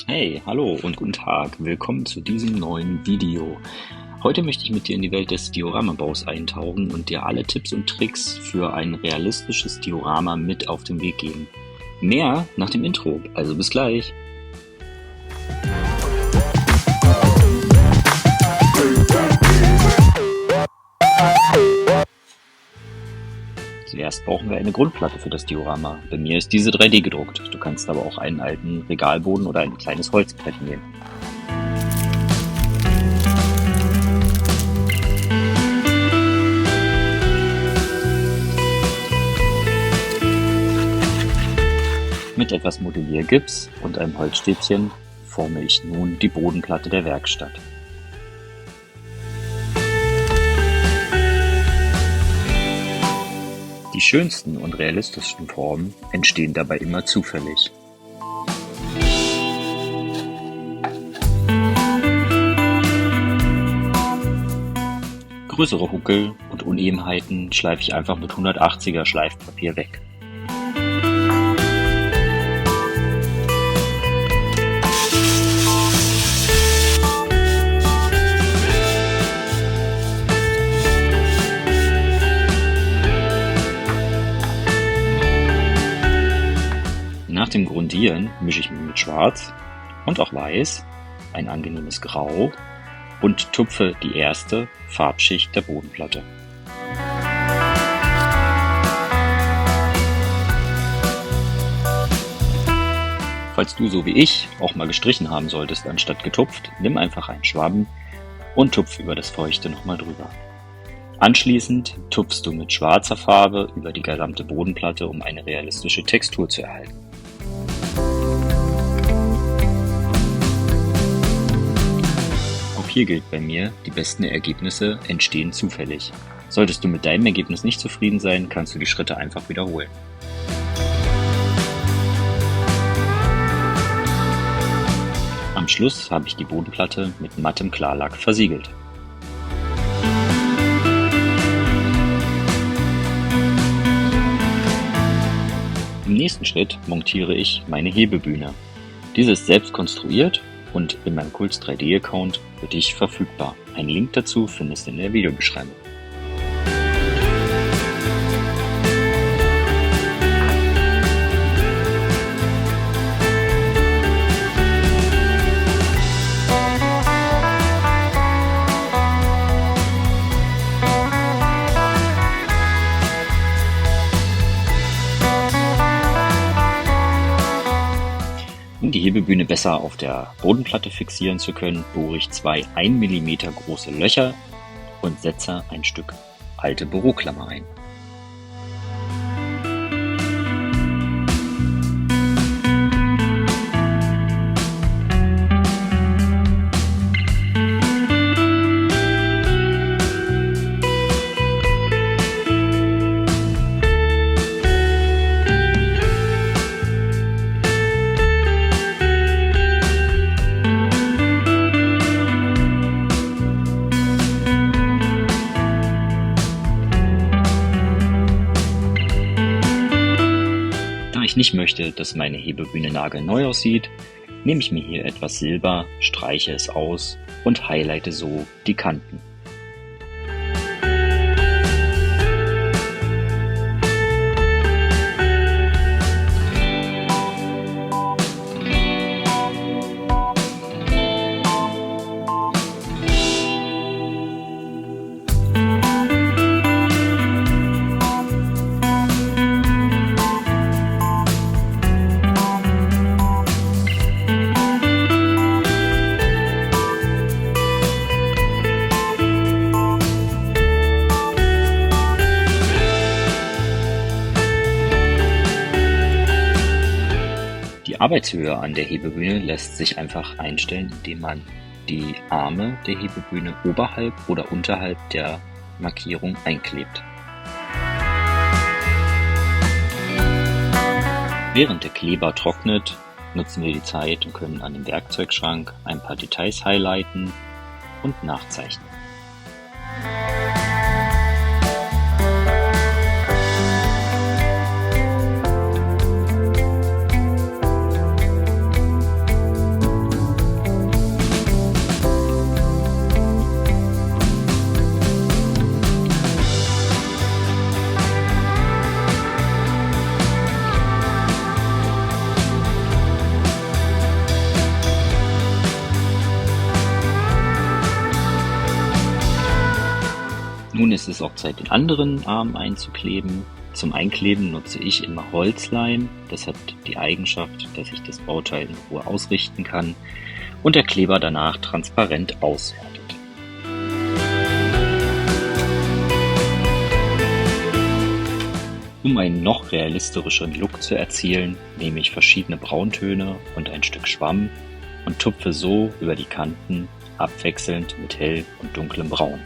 Hey, hallo und guten Tag. Willkommen zu diesem neuen Video. Heute möchte ich mit dir in die Welt des Dioramabaus eintauchen und dir alle Tipps und Tricks für ein realistisches Diorama mit auf den Weg geben. Mehr nach dem Intro, also bis gleich. Zuerst brauchen wir eine Grundplatte für das Diorama. Bei mir ist diese 3D gedruckt. Du kannst aber auch einen alten Regalboden oder ein kleines Holzbrett nehmen. Mit etwas Modelliergips und einem Holzstäbchen forme ich nun die Bodenplatte der Werkstatt. Die schönsten und realistischsten Formen entstehen dabei immer zufällig. Größere Huckel und Unebenheiten schleife ich einfach mit 180er Schleifpapier weg. Nach dem Grundieren mische ich mit Schwarz und auch Weiß ein angenehmes Grau und tupfe die erste Farbschicht der Bodenplatte. Falls du so wie ich auch mal gestrichen haben solltest anstatt getupft, nimm einfach einen Schwamm und tupf über das Feuchte nochmal drüber. Anschließend tupfst du mit schwarzer Farbe über die gesamte Bodenplatte, um eine realistische Textur zu erhalten. Auch hier gilt bei mir, die besten Ergebnisse entstehen zufällig. Solltest du mit deinem Ergebnis nicht zufrieden sein, kannst du die Schritte einfach wiederholen. Am Schluss habe ich die Bodenplatte mit mattem Klarlack versiegelt. Im nächsten Schritt montiere ich meine Hebebühne. Diese ist selbst konstruiert und in meinem Kulz 3D Account für dich verfügbar. Einen Link dazu findest du in der Videobeschreibung. Um die Hebebühne besser auf der Bodenplatte fixieren zu können, bohre ich 2 1 mm große Löcher und setze ein Stück alte Büroklammer ein. Da ich nicht möchte, dass meine Hebebühne nagelneu aussieht, nehme ich mir hier etwas Silber, streiche es aus und highlighte so die Kanten. Die Arbeitshöhe an der Hebebühne lässt sich einfach einstellen, indem man die Arme der Hebebühne oberhalb oder unterhalb der Markierung einklebt. Während der Kleber trocknet, nutzen wir die Zeit und können an dem Werkzeugschrank ein paar Details highlighten und nachzeichnen. Nun ist es auch Zeit, den anderen Arm einzukleben. Zum Einkleben nutze ich immer Holzleim. Das hat die Eigenschaft, dass ich das Bauteil in Ruhe ausrichten kann und der Kleber danach transparent aushärtet. Um einen noch realistischeren Look zu erzielen, nehme ich verschiedene Brauntöne und ein Stück Schwamm und tupfe so über die Kanten abwechselnd mit hell und dunklem Braun.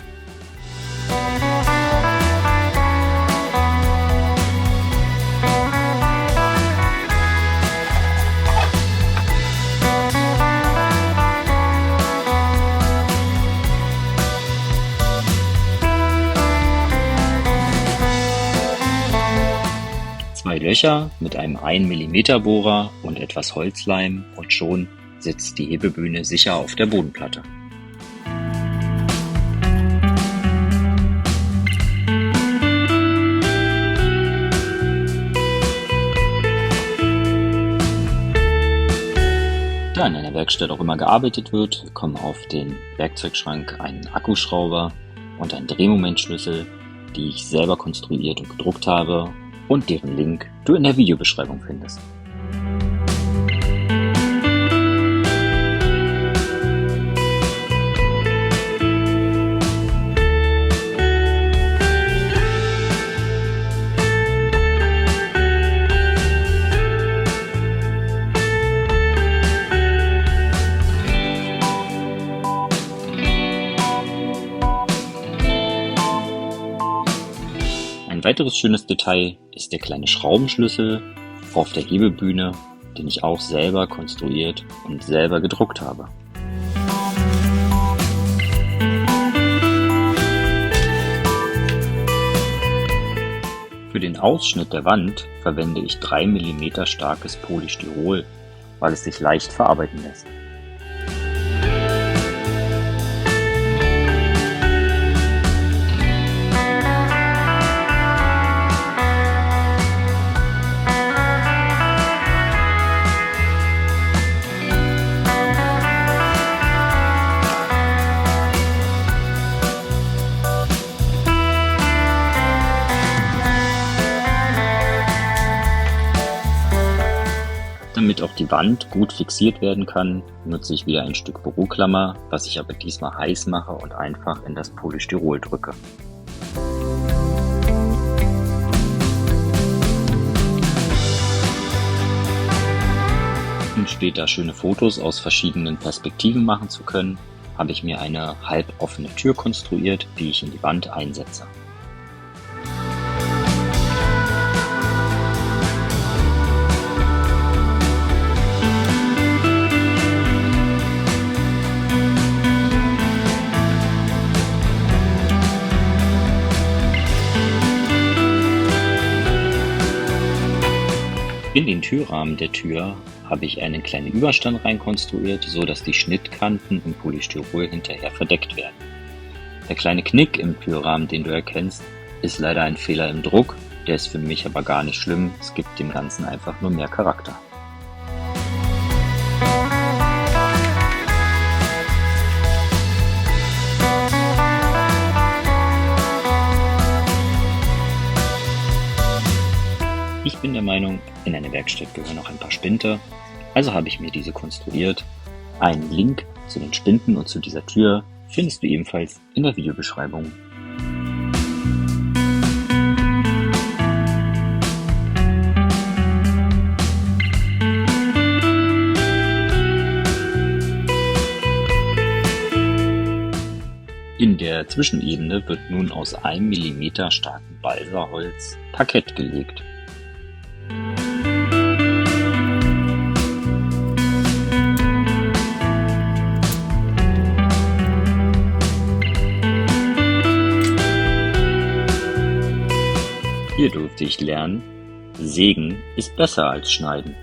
Zwei Löcher mit einem 1 mm Bohrer und etwas Holzleim und schon sitzt die Hebebühne sicher auf der Bodenplatte. Da in einer Werkstatt auch immer gearbeitet wird, kommen auf den Werkzeugschrank ein Akkuschrauber und ein Drehmomentschlüssel, die ich selber konstruiert und gedruckt habe und deren Link du in der Videobeschreibung findest. Ein weiteres schönes Detail ist der kleine Schraubenschlüssel auf der Hebebühne, den ich auch selber konstruiert und selber gedruckt habe. Für den Ausschnitt der Wand verwende ich 3 mm starkes Polystyrol, weil es sich leicht verarbeiten lässt. Damit auch die Wand gut fixiert werden kann, nutze ich wieder ein Stück Büroklammer, was ich aber diesmal heiß mache und einfach in das Polystyrol drücke. Um später schöne Fotos aus verschiedenen Perspektiven machen zu können, habe ich mir eine halboffene Tür konstruiert, die ich in die Wand einsetze. In den Türrahmen der Tür habe ich einen kleinen Überstand reinkonstruiert, so dass die Schnittkanten im Polystyrol hinterher verdeckt werden. Der kleine Knick im Türrahmen, den du erkennst, ist leider ein Fehler im Druck, der ist für mich aber gar nicht schlimm, es gibt dem Ganzen einfach nur mehr Charakter. Ich bin der Meinung, in eine Werkstatt gehören auch ein paar Spinte, also habe ich mir diese konstruiert. Einen Link zu den Spinten und zu dieser Tür findest du ebenfalls in der Videobeschreibung. In der Zwischenebene wird nun aus 1 mm starkem Balsaholz Parkett gelegt. Hier durfte ich lernen, Sägen ist besser als Schneiden.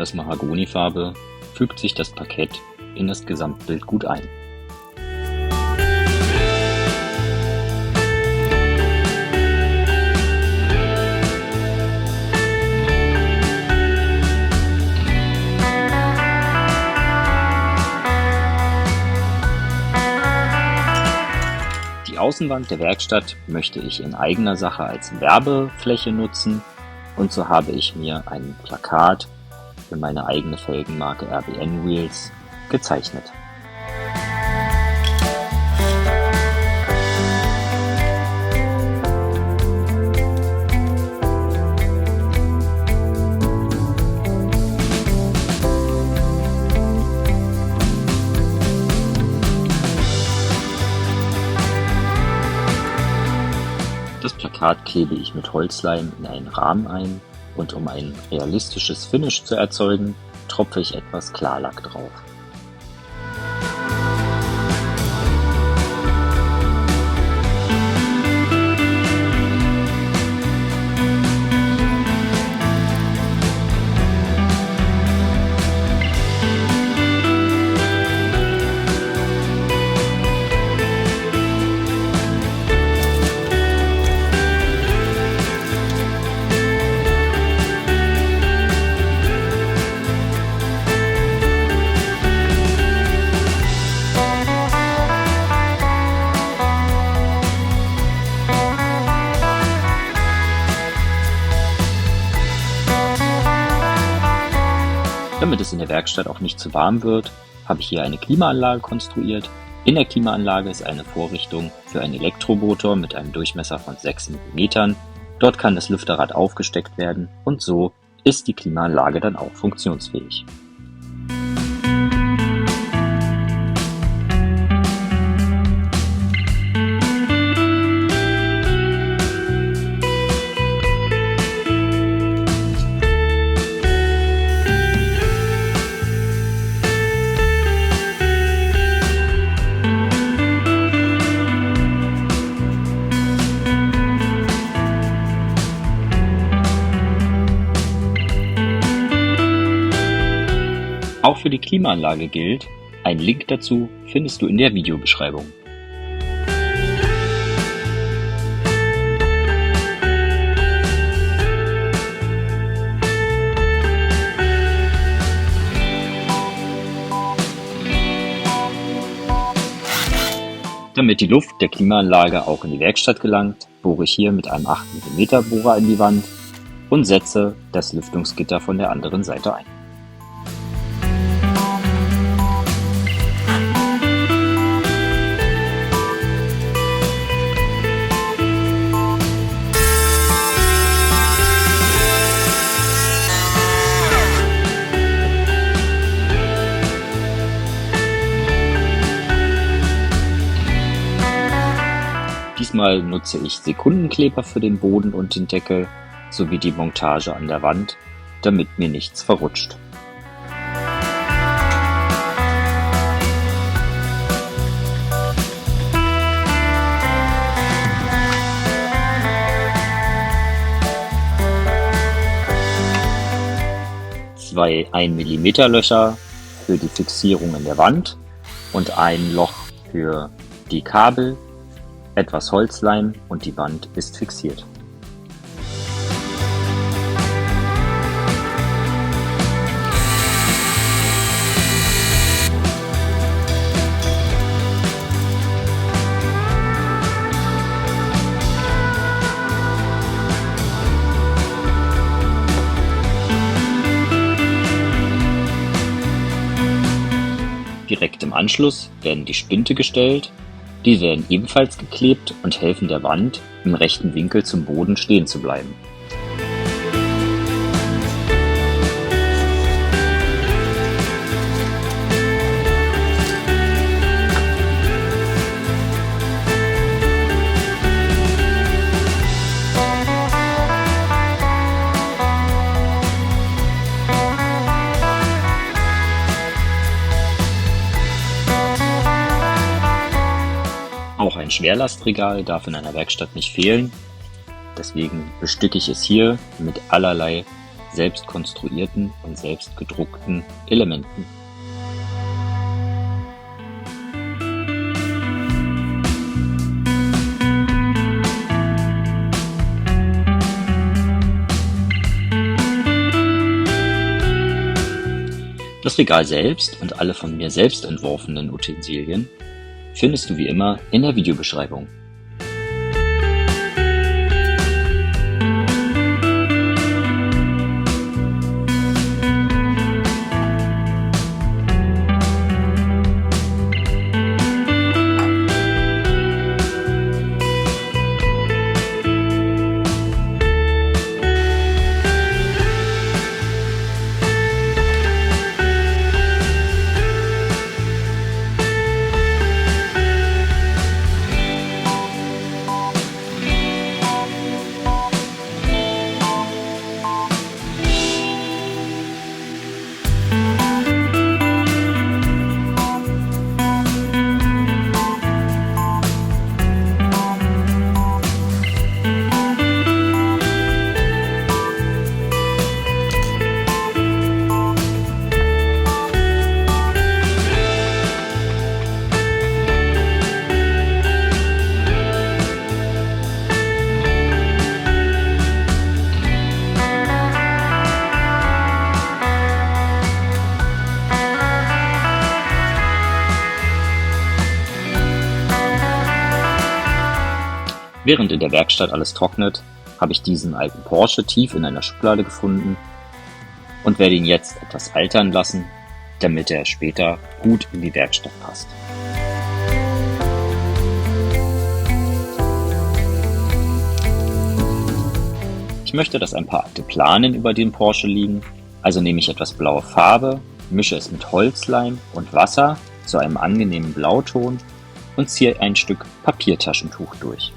etwas Mahagonifarbe fügt sich das Parkett in das Gesamtbild gut ein. Die Außenwand der Werkstatt möchte ich in eigener Sache als Werbefläche nutzen, und so habe ich mir ein Plakat für meine eigene Felgenmarke RBN Wheels gezeichnet. Das Plakat klebe ich mit Holzleim in einen Rahmen ein und um ein realistisches Finish zu erzeugen, tropfe ich etwas Klarlack drauf. Damit es in der Werkstatt auch nicht zu warm wird, habe ich hier eine Klimaanlage konstruiert. In der Klimaanlage ist eine Vorrichtung für einen Elektromotor mit einem Durchmesser von 6 mm. Dort kann das Lüfterrad aufgesteckt werden und so ist die Klimaanlage dann auch funktionsfähig. Auch für die Klimaanlage gilt, einen Link dazu findest du in der Videobeschreibung. Damit die Luft der Klimaanlage auch in die Werkstatt gelangt, bohre ich hier mit einem 8 mm Bohrer in die Wand und setze das Lüftungsgitter von der anderen Seite ein. Diesmal nutze ich Sekundenkleber für den Boden und den Deckel sowie die Montage an der Wand, damit mir nichts verrutscht. Zwei 1 mm Löcher für die Fixierung in der Wand und ein Loch für die Kabel, etwas Holzleim und die Wand ist fixiert. Direkt im Anschluss werden die Spinte gestellt. Die werden ebenfalls geklebt und helfen der Wand, im rechten Winkel zum Boden stehen zu bleiben. Auch ein Schwerlastregal darf in einer Werkstatt nicht fehlen, deswegen bestücke ich es hier mit allerlei selbst konstruierten und selbst gedruckten Elementen. Das Regal selbst und alle von mir selbst entworfenen Utensilien findest du wie immer in der Videobeschreibung. Während in der Werkstatt alles trocknet, habe ich diesen alten Porsche tief in einer Schublade gefunden und werde ihn jetzt etwas altern lassen, damit er später gut in die Werkstatt passt. Ich möchte, dass ein paar alte Planen über dem Porsche liegen, also nehme ich etwas blaue Farbe, mische es mit Holzleim und Wasser zu einem angenehmen Blauton und ziehe ein Stück Papiertaschentuch durch.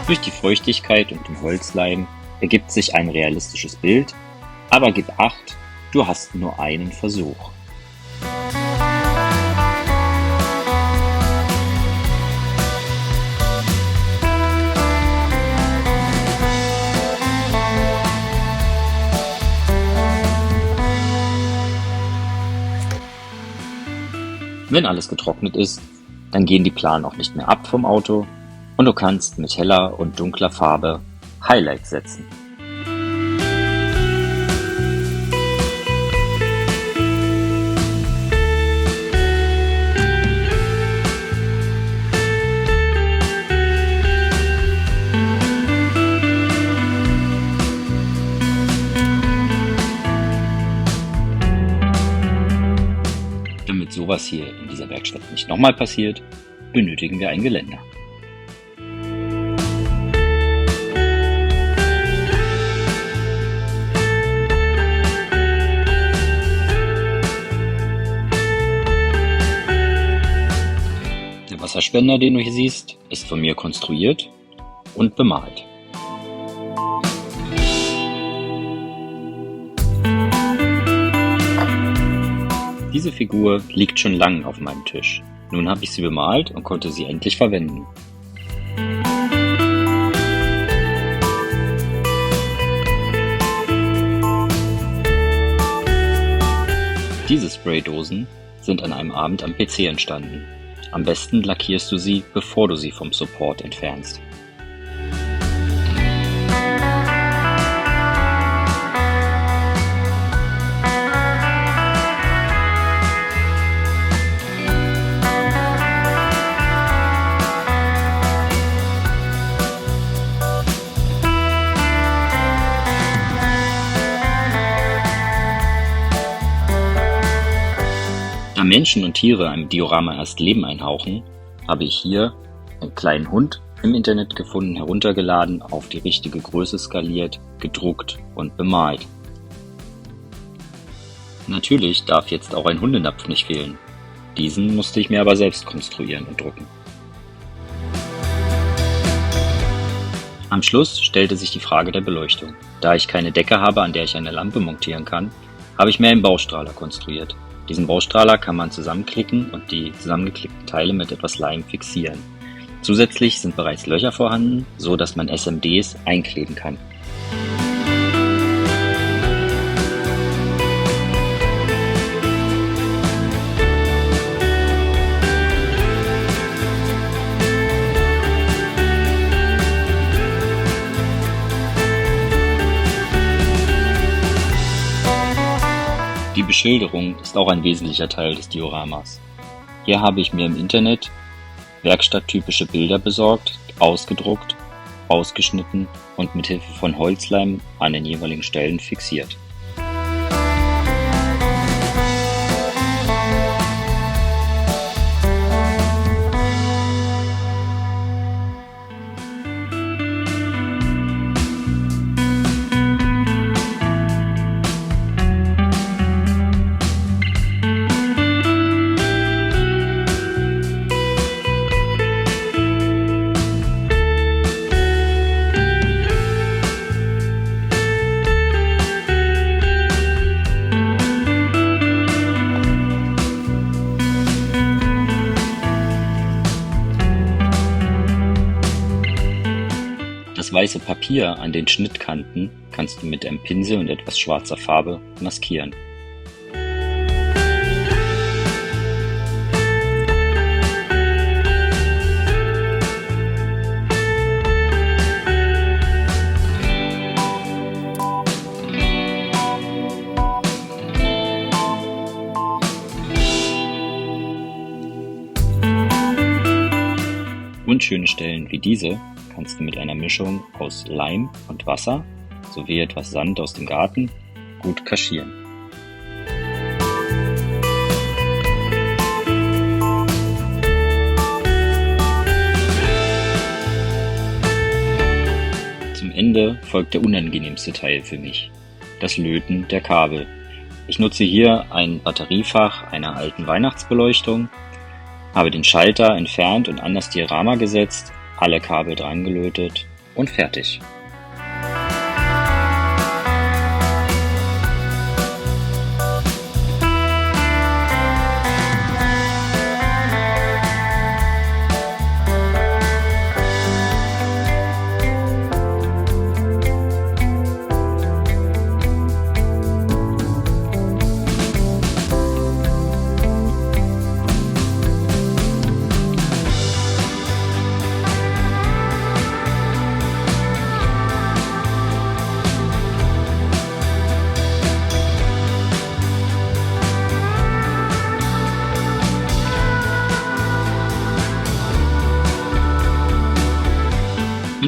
Durch die Feuchtigkeit und den Holzleim ergibt sich ein realistisches Bild, aber gib acht, du hast nur einen Versuch. Wenn alles getrocknet ist, dann gehen die Planen auch nicht mehr ab vom Auto und du kannst mit heller und dunkler Farbe Highlights setzen. Damit sowas hier in dieser Werkstatt nicht nochmal passiert, benötigen wir ein Geländer. Der Wasserspender, den du hier siehst, ist von mir konstruiert und bemalt. Diese Figur liegt schon lang auf meinem Tisch. Nun habe ich sie bemalt und konnte sie endlich verwenden. Diese Spraydosen sind an einem Abend am PC entstanden. Am besten lackierst du sie, bevor du sie vom Support entfernst. Da Menschen und Tiere einem Diorama erst Leben einhauchen, habe ich hier einen kleinen Hund im Internet gefunden, heruntergeladen, auf die richtige Größe skaliert, gedruckt und bemalt. Natürlich darf jetzt auch ein Hundenapf nicht fehlen. Diesen musste ich mir aber selbst konstruieren und drucken. Am Schluss stellte sich die Frage der Beleuchtung. Da ich keine Decke habe, an der ich eine Lampe montieren kann, habe ich mir einen Baustrahler konstruiert. Diesen Baustrahler kann man zusammenklicken und die zusammengeklickten Teile mit etwas Leim fixieren. Zusätzlich sind bereits Löcher vorhanden, so dass man SMDs einkleben kann. Die Beschilderung ist auch ein wesentlicher Teil des Dioramas. Hier habe ich mir im Internet werkstatttypische Bilder besorgt, ausgedruckt, ausgeschnitten und mit Hilfe von Holzleim an den jeweiligen Stellen fixiert. Das weiße Papier an den Schnittkanten kannst du mit einem Pinsel und etwas schwarzer Farbe maskieren. Unschöne Stellen wie diese kannst du mit einer Mischung aus Leim und Wasser sowie etwas Sand aus dem Garten gut kaschieren. Zum Ende folgt der unangenehmste Teil für mich, das Löten der Kabel. Ich nutze hier ein Batteriefach einer alten Weihnachtsbeleuchtung, habe den Schalter entfernt und an das Diorama gesetzt, alle Kabel dran gelötet und fertig.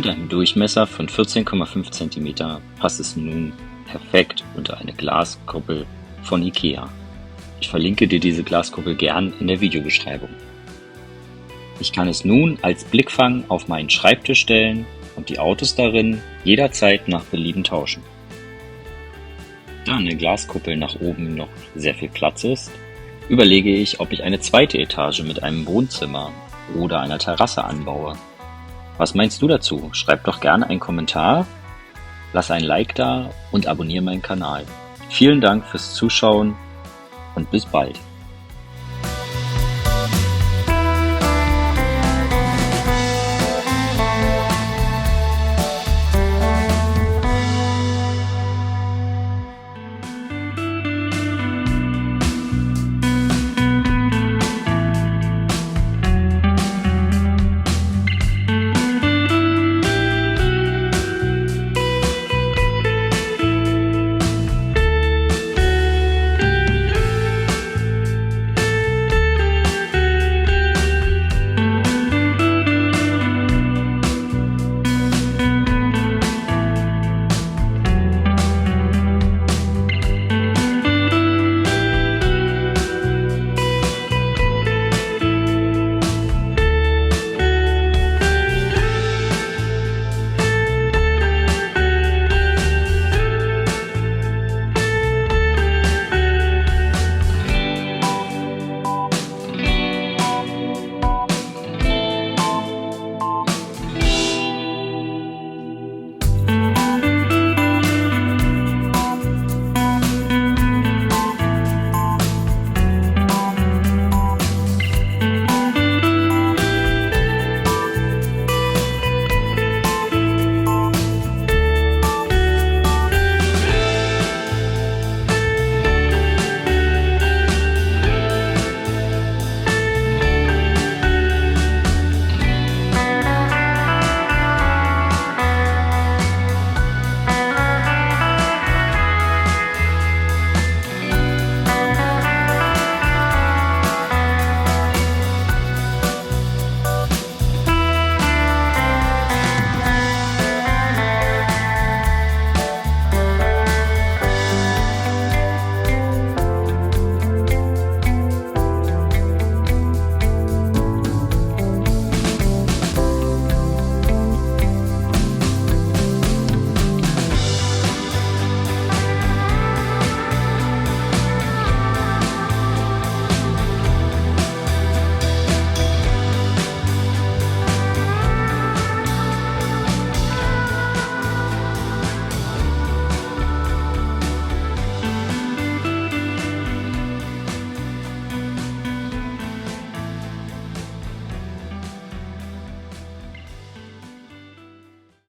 Mit einem Durchmesser von 14,5 cm passt es nun perfekt unter eine Glaskuppel von IKEA. Ich verlinke dir diese Glaskuppel gern in der Videobeschreibung. Ich kann es nun als Blickfang auf meinen Schreibtisch stellen und die Autos darin jederzeit nach Belieben tauschen. Da an der Glaskuppel nach oben noch sehr viel Platz ist, überlege ich, ob ich eine zweite Etage mit einem Wohnzimmer oder einer Terrasse anbaue. Was meinst du dazu? Schreib doch gerne einen Kommentar, lass ein Like da und abonniere meinen Kanal. Vielen Dank fürs Zuschauen und bis bald.